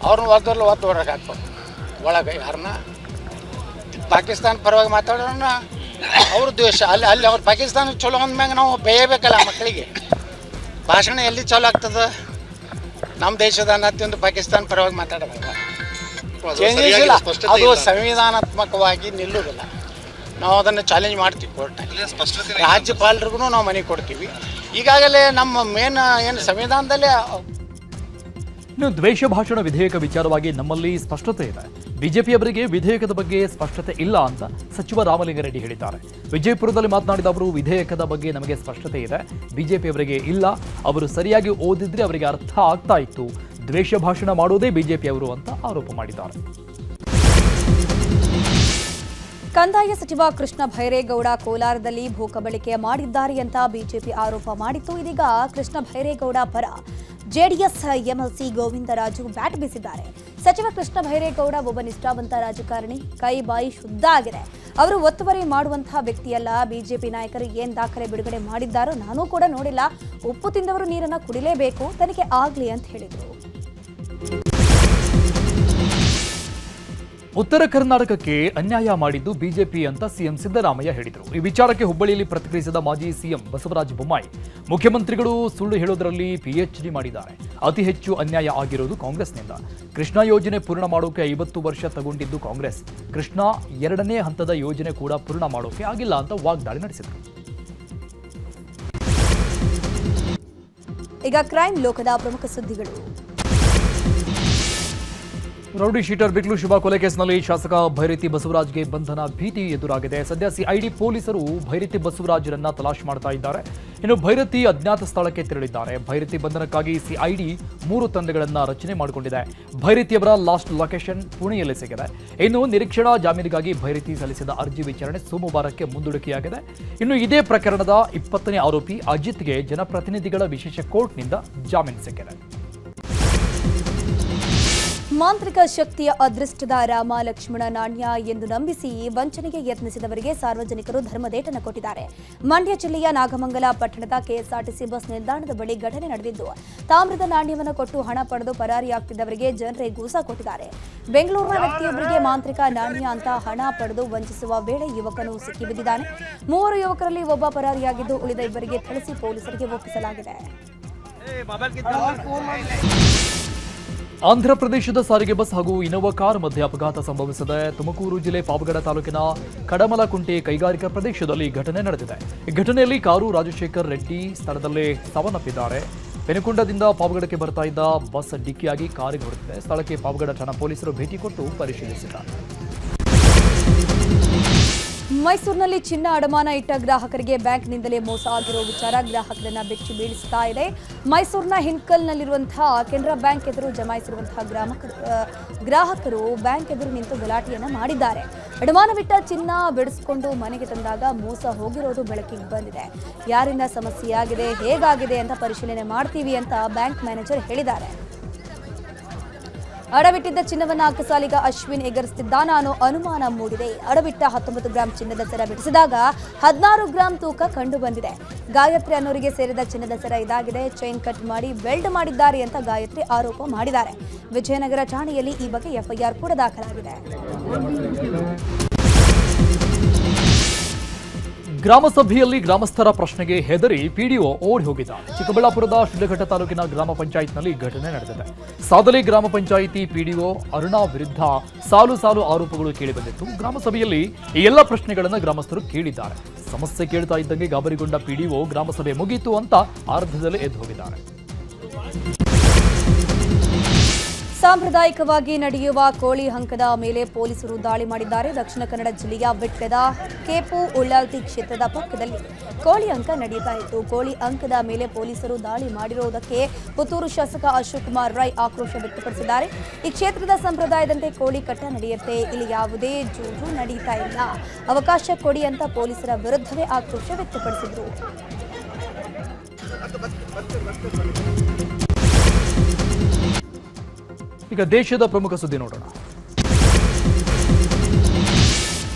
ಅವ್ರನ್ನ ಒತ್ತು ಹೊರಗೆ ಹಾಕ್ಬೇಕು. ಒಳಗೆ ಯಾರನ್ನ ಪಾಕಿಸ್ತಾನ ಪರವಾಗಿ ಮಾತಾಡೋಣ ಅವ್ರ ದ್ವೇಷ ಅಲ್ಲಿ ಅವ್ರು ಪಾಕಿಸ್ತಾನ ಚಲೋ ಅಂದ್ಮ್ಯಾಗ ನಾವು ಬೇಯಬೇಕಲ್ಲ ಮಕ್ಕಳಿಗೆ. ಭಾಷಣ ಎಲ್ಲಿ ಚಲೋ ಆಗ್ತದೆ? ನಮ್ಮ ದೇಶದ ಅನ್ನತ್ತಿಂದು ಪಾಕಿಸ್ತಾನ ಪರವಾಗಿ ಮಾತಾಡೋದಾಗ ಚೇಂಜಸ್ ಇಲ್ಲ, ಅದು ಸಂವಿಧಾನಾತ್ಮಕವಾಗಿ ನಿಲ್ಲುವುದಿಲ್ಲ. ನಾವು ಅದನ್ನು ಚಾಲೆಂಜ್ ಮಾಡ್ತೀವಿ ಕೋರ್ಟ್ನಲ್ಲಿ. ರಾಜ್ಯಪಾಲರಿಗೂ ನಾವು ಮನೆ ಕೊಡ್ತೀವಿ. ಈಗಾಗಲೇ ನಮ್ಮ ಮೇನ್ ಏನು ಸಂವಿಧಾನದಲ್ಲೇ. ಇನ್ನು ದ್ವೇಷ ಭಾಷಣ ವಿಧೇಯಕ ವಿಚಾರವಾಗಿ ನಮ್ಮಲ್ಲಿ ಸ್ಪಷ್ಟತೆ ಇದೆ. ಬಿಜೆಪಿಯವರಿಗೆ ವಿಧೇಯಕದ ಬಗ್ಗೆ ಸ್ಪಷ್ಟತೆ ಇಲ್ಲ ಅಂತ ಸಚಿವ ರಾಮಲಿಂಗಾರೆಡ್ಡಿ ಹೇಳಿದ್ದಾರೆ. ವಿಜಯಪುರದಲ್ಲಿ ಮಾತನಾಡಿದ ಅವರು, ವಿಧೇಯಕದ ಬಗ್ಗೆ ನಮಗೆ ಸ್ಪಷ್ಟತೆ ಇದೆ, ಬಿಜೆಪಿಯವರಿಗೆ ಇಲ್ಲ. ಅವರು ಸರಿಯಾಗಿ ಓದಿದ್ರೆ ಅವರಿಗೆ ಅರ್ಥ ಆಗ್ತಾ ಇತ್ತು. ದ್ವೇಷ ಭಾಷಣ ಮಾಡೋದೇ ಬಿಜೆಪಿಯವರು ಅಂತ ಆರೋಪ ಮಾಡಿದ್ದಾರೆ. ಕಂದಾಯ ಸಚಿವ ಕೃಷ್ಣ ಭೈರೇಗೌಡ ಕೋಲಾರದಲ್ಲಿ ಭೂ ಕಬಳಿಕೆ ಮಾಡಿದ್ದಾರೆ ಅಂತ ಬಿಜೆಪಿ ಆರೋಪ ಮಾಡಿತ್ತು. ಇದೀಗ ಕೃಷ್ಣ ಭೈರೇಗೌಡ ಪರ ಜೆಡಿಎಸ್ ಎಂಎಲ್ಸಿ ಗೋವಿಂದರಾಜು ಬ್ಯಾಟ್ ಬೀಸಿದ್ದಾರೆ. ಸಚಿವ ಕೃಷ್ಣ ಭೈರೇಗೌಡ ಒಬ್ಬ ನಿಷ್ಠಾವಂತ ರಾಜಕಾರಣಿ, ಕೈ ಬಾಯಿ ಶುದ್ಧ ಆಗಿದೆ. ಅವರು ಒತ್ತುವರಿ ಮಾಡುವಂತಹ ವ್ಯಕ್ತಿಯಲ್ಲ. ಬಿಜೆಪಿ ನಾಯಕರು ಏನ್ ದಾಖಲೆ ಬಿಡುಗಡೆ ಮಾಡಿದ್ದಾರೋ ನಾನು ಕೂಡ ನೋಡಿಲ್ಲ. ಉಪ್ಪು ತಿಂದವರು ನೀರನ್ನ ಕುಡಿಲೇಬೇಕು, ತನಿಖೆ ಆಗ್ಲಿ ಅಂತ ಹೇಳಿದರು. ಉತ್ತರ ಕರ್ನಾಟಕಕ್ಕೆ ಅನ್ಯಾಯ ಮಾಡಿದ್ದು ಬಿಜೆಪಿ ಅಂತ ಸಿಎಂ ಸಿದ್ದರಾಮಯ್ಯ ಹೇಳಿದರು. ಈ ವಿಚಾರಕ್ಕೆ ಹುಬ್ಬಳ್ಳಿಯಲ್ಲಿ ಪ್ರತಿಕ್ರಿಯಿಸಿದ ಮಾಜಿ ಸಿಎಂ ಬಸವರಾಜ ಬೊಮ್ಮಾಯಿ, ಮುಖ್ಯಮಂತ್ರಿಗಳು ಸುಳ್ಳು ಹೇಳೋದರಲ್ಲಿ ಪಿಎಚ್ಡಿ ಮಾಡಿದ್ದಾರೆ. ಅತಿ ಹೆಚ್ಚು ಅನ್ಯಾಯ ಆಗಿರೋದು ಕಾಂಗ್ರೆಸ್ನಿಂದ. ಕೃಷ್ಣಾ ಯೋಜನೆ ಪೂರ್ಣ ಮಾಡೋಕೆ 50 ವರ್ಷ ತಗೊಂಡಿದ್ದು ಕಾಂಗ್ರೆಸ್. ಕೃಷ್ಣಾ 2ನೇ ಹಂತದ ಯೋಜನೆ ಕೂಡ ಪೂರ್ಣ ಮಾಡೋಕೆ ಆಗಿಲ್ಲ ಅಂತ ವಾಗ್ದಾಳಿ ನಡೆಸಿದರು. ಈಗ ಕ್ರೈಮ್ ಲೋಕದ ಪ್ರಮುಖ ಸುದ್ದಿಗಳು. ರೌಡಿ ಶೀಟರ್ ಬಿಕ್ಲು ಶುಭ ಕೊಲೆ ಕೇಸ್ನಲ್ಲಿ ಶಾಸಕ ಭೈರತಿ ಬಸವರಾಜ್ಗೆ ಬಂಧನ ಭೀತಿ ಎದುರಾಗಿದೆ. ಸದ್ಯ ಸಿಐಡಿ ಪೊಲೀಸರು ಭೈರತಿ ಬಸವರಾಜರನ್ನ ತಲಾಶ್ ಮಾಡ್ತಾ ಇದ್ದಾರೆ. ಇನ್ನು ಭೈರತಿ ಅಜ್ಞಾತ ಸ್ಥಳಕ್ಕೆ ತೆರಳಿದ್ದಾರೆ. ಭೈರತಿ ಬಂಧನಕ್ಕಾಗಿ ಸಿಐಡಿ 3 ತಂಡಗಳನ್ನು ರಚನೆ ಮಾಡಿಕೊಂಡಿದೆ. ಭೈರತಿಯವರ ಲಾಸ್ಟ್ ಲೊಕೇಶನ್ ಪುಣೆಯಲ್ಲಿ ಸಿಗಿದೆ. ಇನ್ನು ನಿರೀಕ್ಷಣಾ ಜಾಮೀನಿಗಾಗಿ ಭೈರತಿ ಸಲ್ಲಿಸಿದ ಅರ್ಜಿ ವಿಚಾರಣೆ ಸೋಮವಾರಕ್ಕೆ ಮುಂದೂಡಿಕೆಯಾಗಿದೆ. ಇನ್ನು ಇದೇ ಪ್ರಕರಣದ 20ನೇ ಆರೋಪಿ ಅಜಿತ್ಗೆ ಜನಪ್ರತಿನಿಧಿಗಳ ವಿಶೇಷ ಕೋರ್ಟ್ನಿಂದ ಜಾಮೀನು ಸಿಕ್ಕಿದೆ. ಮಾಂತ್ರಿಕ ಶಕ್ತಿಯ ಅದೃಷ್ಟದ ರಾಮ ಲಕ್ಷ್ಮಣ ನಾಣ್ಯ ಎಂದು ನಂಬಿಸಿ ವಂಚನೆಗೆ ಯತ್ನಿಸಿದವರಿಗೆ ಸಾರ್ವಜನಿಕರು ಧರ್ಮದೇಟನ ಕೊಟ್ಟಿದ್ದಾರೆ. ಮಂಡ್ಯ ಜಿಲ್ಲೆಯ ನಾಗಮಂಗಲ ಪಟ್ಟಣದ ಕೆಎಸ್ಆರ್ಟಿಸಿ ಬಸ್ ನಿಲ್ದಾಣದ ಬಳಿ ಘಟನೆ ನಡೆದಿದ್ದು, ತಾಮ್ರದ ನಾಣ್ಯವನ್ನು ಕೊಟ್ಟು ಹಣ ಪಡೆದು ಪರಾರಿಯಾಗ್ತಿದ್ದವರಿಗೆ ಜನರೇ ಗೂಸ ಕೊಟ್ಟಿದ್ದಾರೆ. ಬೆಂಗಳೂರಿನ ವ್ಯಕ್ತಿಯೊಬ್ಬರಿಗೆ ಮಾಂತ್ರಿಕ ನಾಣ್ಯ ಅಂತ ಹಣ ಪಡೆದು ವಂಚಿಸುವ ವೇಳೆ ಯುವಕನು ಸಿಕ್ಕಿಬಿದ್ದಿದ್ದಾನೆ. 3 ಯುವಕರಲ್ಲಿ ಒಬ್ಬ ಪರಾರಿಯಾಗಿದ್ದು, ಉಳಿದ ಇಬ್ಬರಿಗೆ ಥಳಿಸಿ ಪೊಲೀಸರಿಗೆ ಒಪ್ಪಿಸಲಾಗಿದೆ. ಆಂಧ್ರಪ್ರದೇಶದ ಸಾರಿಗೆ ಬಸ್ ಹಾಗೂ ಇನೋವಾ ಕಾರ್ ಮಧ್ಯೆ ಅಪಘಾತ ಸಂಭವಿಸಿದೆ. ತುಮಕೂರು ಜಿಲ್ಲೆ ಪಾವಗಡ ತಾಲೂಕಿನ ಕಡಮಲಕುಂಟೆ ಕೈಗಾರಿಕಾ ಪ್ರದೇಶದಲ್ಲಿ ಘಟನೆ ನಡೆದಿದೆ. ಈ ಘಟನೆಯಲ್ಲಿ ಕಾರು ರಾಜಶೇಖರ್ ರೆಡ್ಡಿ ಸ್ಥಳದಲ್ಲೇ ಸಾವನ್ನಪ್ಪಿದ್ದಾರೆ. ಪೆನುಕೊಂಡದಿಂದ ಪಾವಗಡಕ್ಕೆ ಬರ್ತಾ ಇದ್ದ ಬಸ್ ಡಿಕ್ಕಿಯಾಗಿ ಕಾರಿಗೆ ಹೊಡೆದಿದೆ. ಸ್ಥಳಕ್ಕೆ ಪಾವಗಡ ಠಾಣಾ ಪೊಲೀಸರು ಭೇಟಿ ಕೊಟ್ಟು ಪರಿಶೀಲಿಸಿದ್ದಾರೆ. ಮೈಸೂರಿನಲ್ಲಿ ಚಿನ್ನ ಅಡಮಾನ ಇಟ್ಟ ಗ್ರಾಹಕರಿಗೆ ಬ್ಯಾಂಕ್ನಿಂದಲೇ ಮೋಸ ಆಗಿರೋ ವಿಚಾರ ಗ್ರಾಹಕರನ್ನ ಬೆಚ್ಚಿ ಬೀಳಿಸ್ತಾ ಇದೆ. ಮೈಸೂರಿನ ಹಿನ್ಕಲ್ನಲ್ಲಿರುವಂತಹ ಕೆನರಾ ಬ್ಯಾಂಕ್ ಎದುರು ಜಮಾಯಿಸಿರುವಂತಹ ಗ್ರಾಹಕರು ಬ್ಯಾಂಕ್ ಎದುರು ನಿಂತು ಗಲಾಟೆಯನ್ನ ಮಾಡಿದ್ದಾರೆ. ಅಡಮಾನವಿಟ್ಟ ಚಿನ್ನ ಬಿಡಿಸಿಕೊಂಡು ಮನೆಗೆ ತಂದಾಗ ಮೋಸ ಹೋಗಿರೋದು ಬೆಳಕಿಗೆ ಬಂದಿದೆ. ಯಾರಿಂದ ಸಮಸ್ಯೆಯಾಗಿದೆ, ಹೇಗಾಗಿದೆ ಅಂತ ಪರಿಶೀಲನೆ ಮಾಡ್ತೀವಿ ಅಂತ ಬ್ಯಾಂಕ್ ಮ್ಯಾನೇಜರ್ ಹೇಳಿದ್ದಾರೆ. ಅಡವಿಟ್ಟಿದ್ದ ಚಿನ್ನವನ್ನು ಅಕ್ಕಸಾಲಿಗ ಅಶ್ವಿನ್ ಎಗರಿಸುತ್ತಿದ್ದಾನ ಅನ್ನೋ ಅನುಮಾನ ಮೂಡಿದೆ. ಅಡವಿಟ್ಟ 19 ಗ್ರಾಂ ಚಿನ್ನದ ಸರ ಬಿಡಿಸಿದಾಗ 16 ಗ್ರಾಂ ತೂಕ ಕಂಡು ಬಂದಿದೆ. ಗಾಯತ್ರಿ ಅನ್ನೋರಿಗೆ ಸೇರಿದ ಚಿನ್ನದ ಸರ ಇದಾಗಿದೆ. ಚೈನ್ ಕಟ್ ಮಾಡಿ ವೆಲ್ಡ್ ಮಾಡಿದ್ದಾರೆ ಅಂತ ಗಾಯತ್ರಿ ಆರೋಪ ಮಾಡಿದ್ದಾರೆ. ವಿಜಯನಗರ ಠಾಣೆಯಲ್ಲಿ ಈ ಬಗ್ಗೆ ಎಫ್ಐಆರ್ ಕೂಡ ದಾಖಲಾಗಿದೆ. ಗ್ರಾಮ ಸಭೆಯಲ್ಲಿ ಗ್ರಾಮಸ್ಥರ ಪ್ರಶ್ನೆಗೆ ಹೆದರಿ ಪಿಡಿಒ ಓಡಿ ಹೋಗಿದ್ದಾರೆ. ಚಿಕ್ಕಬಳ್ಳಾಪುರದ ಶಿಡ್ಲಘಟ್ಟ ತಾಲೂಕಿನ ಗ್ರಾಮ ಪಂಚಾಯತ್ನಲ್ಲಿ ಘಟನೆ ನಡೆದಿದೆ. ಸಾದಲಿ ಗ್ರಾಮ ಪಂಚಾಯಿತಿ ಪಿಡಿಒ ಅರುಣಾ ವಿರುದ್ಧ ಸಾಲು ಆರೋಪಗಳು ಕೇಳಿಬಂದಿತ್ತು. ಗ್ರಾಮ ಸಭೆಯಲ್ಲಿ ಈ ಎಲ್ಲ ಪ್ರಶ್ನೆಗಳನ್ನು ಗ್ರಾಮಸ್ಥರು ಕೇಳಿದ್ದಾರೆ. ಸಮಸ್ಯೆ ಕೇಳ್ತಾ ಇದ್ದಂಗೆ ಗಾಬರಿಗೊಂಡ ಪಿಡಿಒ ಗ್ರಾಮ ಸಭೆ ಮುಗೀತು ಅಂತ ಅರ್ಧದಲ್ಲೇ ಎದ್ದು ಹೋಗಿದ್ದಾರೆ. ಸಾಂಪ್ರದಾಯಿಕವಾಗಿ ನಡೆಯುವ ಕೋಳಿ ಅಂಕದ ಮೇಲೆ ಪೊಲೀಸರು ದಾಳಿ ಮಾಡಿದ್ದಾರೆ. ದಕ್ಷಿಣ ಕನ್ನಡ ಜಿಲ್ಲೆಯ ಬೆಟ್ಟದ ಕೇಪು ಉಳ್ಳಾಲ್ತಿ ಕ್ಷೇತ್ರದ ಪಕ್ಕದಲ್ಲಿ ಕೋಳಿ ಅಂಕ ನಡೆಯುತ್ತಾ ಇತ್ತು. ಕೋಳಿ ಅಂಕದ ಮೇಲೆ ಪೊಲೀಸರು ದಾಳಿ ಮಾಡಿರುವುದಕ್ಕೆ ಪುತ್ತೂರು ಶಾಸಕ ಅಶೋಕ್ ಕುಮಾರ್ ರೈ ಆಕ್ರೋಶ ವ್ಯಕ್ತಪಡಿಸಿದ್ದಾರೆ. ಈ ಕ್ಷೇತ್ರದ ಸಂಪ್ರದಾಯದಂತೆ ಕೋಳಿ ಕಟ್ಟ ನಡೆಯುತ್ತೆ, ಇಲ್ಲಿ ಯಾವುದೇ ಜೂಜು ನಡೀತಾ ಇಲ್ಲ, ಅವಕಾಶ ಕೊಡಿ ಅಂತ ಪೊಲೀಸರ ವಿರುದ್ಧವೇ ಆಕ್ರೋಶ ವ್ಯಕ್ತಪಡಿಸಿದರು. ಈಗ ದೇಶದ ಪ್ರಮುಖ ಸುದ್ದಿ ನೋಡೋಣ.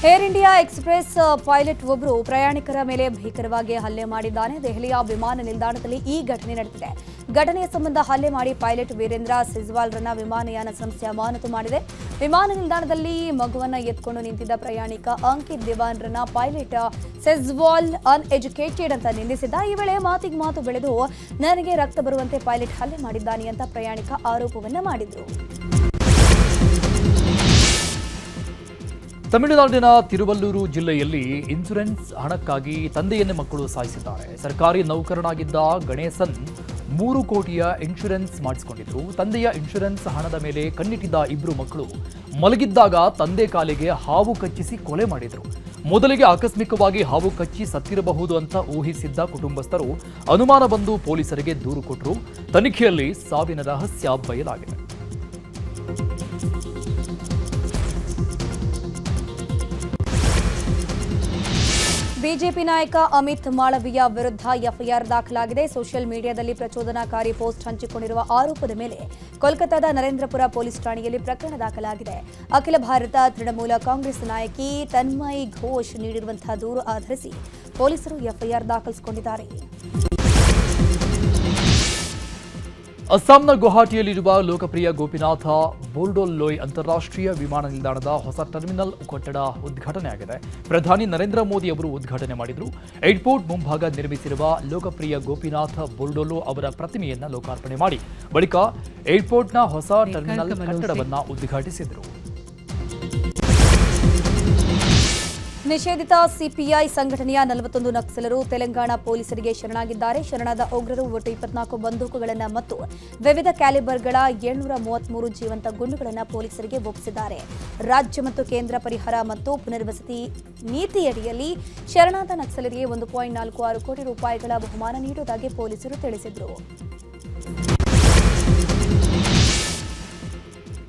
ಏರ್ ಇಂಡಿಯಾ ಎಕ್ಸ್‌ಪ್ರೆಸ್ ಪೈಲಟ್ ಒಬ್ಬರು ಪ್ರಯಾಣಿಕರ ಮೇಲೆ ಭೀಕರವಾಗಿ ಹಲ್ಲೆ ಮಾಡಿದ್ದಾನೆ. ದೆಹಲಿಯ ವಿಮಾನ ನಿಲ್ದಾಣದಲ್ಲಿ ಈ ಘಟನೆ ನಡೆದಿದೆ. ಘಟನೆಯ ಸಂಬಂಧ ಹಲ್ಲೆ ಮಾಡಿ ಪೈಲಟ್ ವೀರೇಂದ್ರ ಸೆಜ್ವಾಲ್ರನ್ನ ವಿಮಾನಯಾನ ಸಂಸ್ಥೆ ಅಮಾನತು ಮಾಡಿದೆ. ವಿಮಾನ ನಿಲ್ದಾಣದಲ್ಲಿ ಮಗುವನ್ನ ಎತ್ಕೊಂಡು ನಿಂತಿದ್ದ ಪ್ರಯಾಣಿಕ ಅಂಕಿತ್ ದಿವಾನ್ರನ್ನ ಪೈಲಟ್ ಸೆಜ್ವಾಲ್ ಅನ್ಎಜುಕೇಟೆಡ್ ಅಂತ ನಿಂದಿಸಿದ್ದ. ಈ ವೇಳೆ ಮಾತಿಗೆ ಮಾತು ಬೆಳೆದು ನನಗೆ ರಕ್ತ ಬರುವಂತೆ ಪೈಲಟ್ ಹಲ್ಲೆ ಮಾಡಿದ್ದಾನೆ ಅಂತ ಪ್ರಯಾಣಿಕ ಆರೋಪವನ್ನ ಮಾಡಿದ್ರು. ತಮಿಳುನಾಡಿನ ತಿರುವಲ್ಲೂರು ಜಿಲ್ಲೆಯಲ್ಲಿ ಇನ್ಶೂರೆನ್ಸ್ ಹಣಕ್ಕಾಗಿ ತಂದೆಯನ್ನೇ ಮಕ್ಕಳು ಸಾಯಿಸಿದ್ದಾರೆ. ಸರ್ಕಾರಿ ನೌಕರನಾಗಿದ್ದ ಗಣೇಶನ್ 3 ಕೋಟಿಯ ಇನ್ಶೂರೆನ್ಸ್ ಮಾಡಿಸಿಕೊಂಡಿದ್ರು. ತಂದೆಯ ಇನ್ಶೂರೆನ್ಸ್ ಹಣದ ಮೇಲೆ ಕಣ್ಣಿಟ್ಟಿದ್ದ ಇಬ್ಬರು ಮಕ್ಕಳು ಮಲಗಿದ್ದಾಗ ತಂದೆ ಕಾಲಿಗೆ ಹಾವು ಕಚ್ಚಿಸಿ ಕೊಲೆ ಮಾಡಿದ್ರು. ಮೊದಲಿಗೆ ಆಕಸ್ಮಿಕವಾಗಿ ಹಾವು ಕಚ್ಚಿ ಸತ್ತಿರಬಹುದು ಅಂತ ಊಹಿಸಿದ್ದ ಕುಟುಂಬಸ್ಥರು ಅನುಮಾನ ಬಂದು ಪೊಲೀಸರಿಗೆ ದೂರು ಕೊಟ್ಟರು. ತನಿಖೆಯಲ್ಲಿ ಸಾವಿನ ರಹಸ್ಯ ಬಯಲಾಗಿದೆ. ಬಿಜೆಪಿ ನಾಯಕ ಅಮಿತ್ ಮಾಳವಿಯ ವಿರುದ್ಧ ಎಫ್ಐಆರ್ ದಾಖಲಾಗಿದೆ. ಸೋಷಿಯಲ್ ಮೀಡಿಯಾದಲ್ಲಿ ಪ್ರಚೋದನಾಕಾರಿ ಪೋಸ್ಟ್ ಹಂಚಿಕೊಂಡಿರುವ ಆರೋಪದ ಮೇಲೆ ಕೋಲ್ಕತಾದ ನರೇಂದ್ರಪುರ ಪೊಲೀಸ್ ಠಾಣೆಯಲ್ಲಿ ಪ್ರಕರಣ ದಾಖಲಾಗಿದೆ. ಅಖಿಲ ಭಾರತ ತೃಣಮೂಲ ಕಾಂಗ್ರೆಸ್ ನಾಯಕಿ ತನ್ಮಯ್ ಘೋಷ್ ನೀಡಿರುವಂತಹ ದೂರು ಆಧರಿಸಿ ಪೊಲೀಸರು ಎಫ್ಐಆರ್ ದಾಖಲಿಸಿಕೊಂಡಿದ್ದಾರೆ. ಅಸ್ಸಾಂನ ಗುವಾಹಟಿಯಲ್ಲಿರುವ ಲೋಕಪ್ರಿಯ ಗೋಪಿನಾಥ ಬೋರ್ಡೋಲೋಯ್ ಅಂತಾರಾಷ್ಟ್ರೀಯ ವಿಮಾನ ನಿಲ್ದಾಣದ ಹೊಸ ಟರ್ಮಿನಲ್ ಕಟ್ಟಡ ಉದ್ಘಾಟನೆಯಾಗಿದೆ. ಪ್ರಧಾನಿ ನರೇಂದ್ರ ಮೋದಿ ಅವರು ಉದ್ಘಾಟನೆ ಮಾಡಿದರು. ಏರ್ಪೋರ್ಟ್ ಮುಂಭಾಗ ನಿರ್ಮಿಸಿರುವ ಲೋಕಪ್ರಿಯ ಗೋಪಿನಾಥ ಬೋರ್ಡೋಲೋ ಅವರ ಪ್ರತಿಮೆಯನ್ನು ಲೋಕಾರ್ಪಣೆ ಮಾಡಿ ಬಳಿಕ ಏರ್ಪೋರ್ಟ್ನ ಹೊಸ ಟರ್ಮಿನಲ್ ಕಟ್ಟಡವನ್ನು ಉದ್ಘಾಟಿಸಿದರು. ನಿಷೇಧಿತ ಸಿಪಿಐ ಸಂಘಟನೆಯ 41 ನಕ್ಸಲರು ತೆಲಂಗಾಣ ಪೊಲೀಸರಿಗೆ ಶರಣಾಗಿದ್ದಾರೆ. ಶರಣಾದ ಉಗ್ರರು ಒಟ್ಟು 24 ಬಂದೂಕುಗಳನ್ನು ಮತ್ತು ವಿವಿಧ ಕ್ಯಾಲಿಬರ್ಗಳ 733 ಜೀವಂತ ಗುಂಡುಗಳನ್ನು ಪೊಲೀಸರಿಗೆ ಒಪ್ಪಿಸಿದ್ದಾರೆ. ರಾಜ್ಯ ಮತ್ತು ಕೇಂದ್ರ ಪರಿಹಾರ ಮತ್ತು ಪುನರ್ವಸತಿ ನೀತಿಯಡಿಯಲ್ಲಿ ಶರಣಾದ ನಕ್ಸಲರಿಗೆ 1.46 ಕೋಟಿ ರೂಪಾಯಿಗಳ ಬಹುಮಾನ ನೀಡುವುದಾಗಿ ಪೊಲೀಸರು ತಿಳಿಸಿದರು.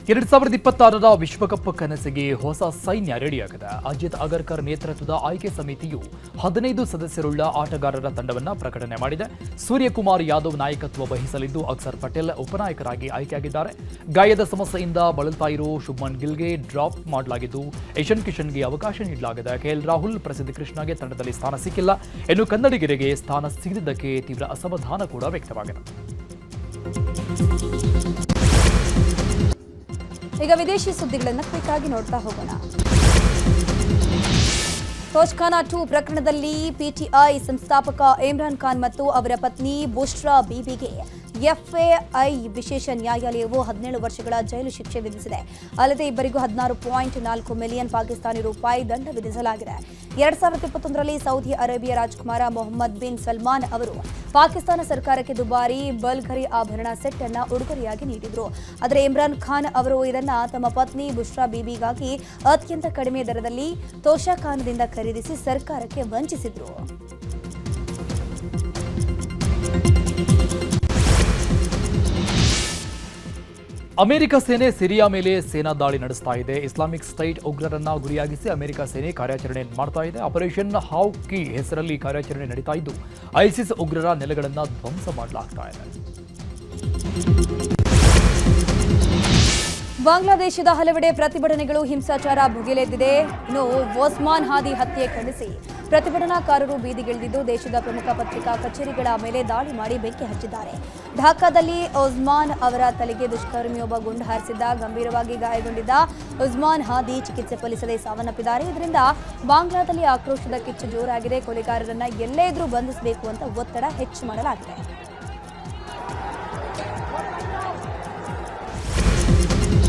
2026ರ ವಿಶ್ವಕಪ್ ಕನಸಿಗೆ ಹೊಸ ಸೈನ್ಯ ರೆಡಿಯಾಗಿದೆ. ಅಜಿತ್ ಅಗರ್ಕರ್ ನೇತೃತ್ವದ ಆಯ್ಕೆ ಸಮಿತಿಯು 15 ಸದಸ್ಯರುಳ್ಳ ಆಟಗಾರರ ತಂಡವನ್ನು ಪ್ರಕಟಣೆ ಮಾಡಿದೆ. ಸೂರ್ಯಕುಮಾರ್ ಯಾದವ್ ನಾಯಕತ್ವ ವಹಿಸಲಿದ್ದು ಅಕ್ಷರ್ ಪಟೇಲ್ ಉಪನಾಯಕರಾಗಿ ಆಯ್ಕೆಯಾಗಿದ್ದಾರೆ. ಗಾಯದ ಸಮಸ್ಯೆಯಿಂದ ಬಳಲ್ತಾ ಇರೋ ಶುಭ್ಮನ್ ಗಿಲ್ಗೆ ಡ್ರಾಪ್ ಮಾಡಲಾಗಿದ್ದು ಇಶಾನ್ ಕಿಶನ್ಗೆ ಅವಕಾಶ ನೀಡಲಾಗಿದೆ. ಕೆಎಲ್ ರಾಹುಲ್, ಪ್ರಸಿದ್ಧ ಕೃಷ್ಣಗೆ ತಂಡದಲ್ಲಿ ಸ್ಥಾನ ಸಿಕ್ಕಿಲ್ಲ. ಇನ್ನು ಕನ್ನಡಿಗರಿಗೆ ಸ್ಥಾನ ಸಿಗದಿದ್ದಕ್ಕೆ ತೀವ್ರ ಅಸಮಾಧಾನ ಕೂಡ ವ್ಯಕ್ತವಾಗಿದೆ. ಈಗ ವಿದೇಶಿ ಸುದ್ದಿಗಳನ್ನು ಕ್ವಿಕ್ ಆಗಿ ನೋಡ್ತಾ ಹೋಗೋಣ. ತೋಜ್ಖಾನಾ 2 ಪ್ರಕರಣದಲ್ಲಿ ಪಿಟಿಐ ಸಂಸ್ಥಾಪಕ ಇಮ್ರಾನ್ ಖಾನ್ ಮತ್ತು ಅವರ ಪತ್ನಿ ಬುಷ್ರಾ ಬೀಬಿಗೆ ಎಫ್ಎಐ ವಿಶೇಷ ನ್ಯಾಯಾಲಯವು 17 ವರ್ಷಗಳ ಜೈಲು ಶಿಕ್ಷೆ ವಿಧಿಸಿದೆ. ಅಲ್ಲದೆ ಇಬ್ಬರಿಗೂ 16.4 ಮಿಲಿಯನ್ ಪಾಕಿಸ್ತಾನಿ ರೂಪಾಯಿ ದಂಡ ವಿಧಿಸಲಾಗಿದೆ. 2021ರಲ್ಲಿ ಸೌದಿ ಅರೇಬಿಯಾ ರಾಜಕುಮಾರ ಮೊಹಮ್ಮದ್ ಬಿನ್ ಸಲ್ಮಾನ್ ಅವರು ಪಾಕಿಸ್ತಾನ ಸರ್ಕಾರಕ್ಕೆ ದುಬಾರಿ ಬಲ್ಗರಿ ಆಭರಣ ಸೆಟ್ ಅನ್ನು ಉಡುಗೊರೆಯಾಗಿ ನೀಡಿದ್ರು. ಆದರೆ ಇಮ್ರಾನ್ ಖಾನ್ ಅವರು ಇದನ್ನು ತಮ್ಮ ಪತ್ನಿ ಬುಷ್ರಾ ಬೀಬಿಗಾಗಿ ಅತ್ಯಂತ ಕಡಿಮೆ ದರದಲ್ಲಿ ತೋಷಾಖಾನದಿಂದ ಖರೀದಿಸಿ ಸರ್ಕಾರಕ್ಕೆ ವಂಚಿಸಿದ್ರು. ಅಮೆರಿಕ ಸೇನೆ ಸಿರಿಯಾ ಮೇಲೆ ಸೇನಾ ದಾಳಿ ನಡೆಸ್ತಾ ಇದೆ. ಇಸ್ಲಾಮಿಕ್ ಸ್ಟೇಟ್ ಉಗ್ರರನ್ನ ಗುರಿಯಾಗಿಸಿ ಅಮೆರಿಕ ಸೇನೆ ಕಾರ್ಯಾಚರಣೆ ಮಾಡ್ತಾ ಇದೆ. ಆಪರೇಷನ್ ಹಾವ್ಕಿ ಹೆಸರಲ್ಲಿ ಕಾರ್ಯಾಚರಣೆ ನಡೀತಾ ಇದ್ದು ಐಸಿಸ್ ಉಗ್ರರ ನೆಲೆಗಳನ್ನು ಧ್ವಂಸ ಮಾಡಲಾಗ್ತಾ ಇದೆ. ಬಾಂಗ್ಲಾದೇಶದ ಹಲವೆಡೆ ಪ್ರತಿಭಟನೆಗಳು ಹಿಂಸಾಚಾರ ಭುಗಿಲೆದ್ದಿದೆ. ಇನ್ನು ಒಸ್ಮಾನ್ ಹಾದಿ ಹತ್ಯೆ ಖಂಡಿಸಿ ಪ್ರತಿಭಟನಾಕಾರರು ಬೀದಿಗಿಳಿದಿದ್ದು ದೇಶದ ಪ್ರಮುಖ ಪತ್ರಿಕಾ ಕಚೇರಿಗಳ ಮೇಲೆ ದಾಳಿ ಮಾಡಿ ಬೆಂಕಿ ಹಚ್ಚಿದ್ದಾರೆ. ಢಾಕಾದಲ್ಲಿ ಒಸ್ಮಾನ್ ಅವರ ತಲೆಗೆ ದುಷ್ಕರ್ಮಿಯೊಬ್ಬ ಗುಂಡು ಹಾರಿಸಿದ್ದ. ಗಂಭೀರವಾಗಿ ಗಾಯಗೊಂಡಿದ್ದ ಒಸ್ಮಾನ್ ಹಾದಿ ಚಿಕಿತ್ಸೆ ಫಲಿಸದೆ ಸಾವನ್ನಪ್ಪಿದ್ದಾರೆ. ಇದರಿಂದ ಬಾಂಗ್ಲಾದಲ್ಲಿ ಆಕ್ರೋಶದ ಕಿಚ್ಚು ಜೋರಾಗಿದೆ. ಕೊಲೆಗಾರರನ್ನ ಎಲ್ಲೇ ಇದ್ರೂ ಬಂಧಿಸಬೇಕು ಅಂತ ಒತ್ತಡ ಹೆಚ್ಚು ಮಾಡಲಾಗಿದೆ.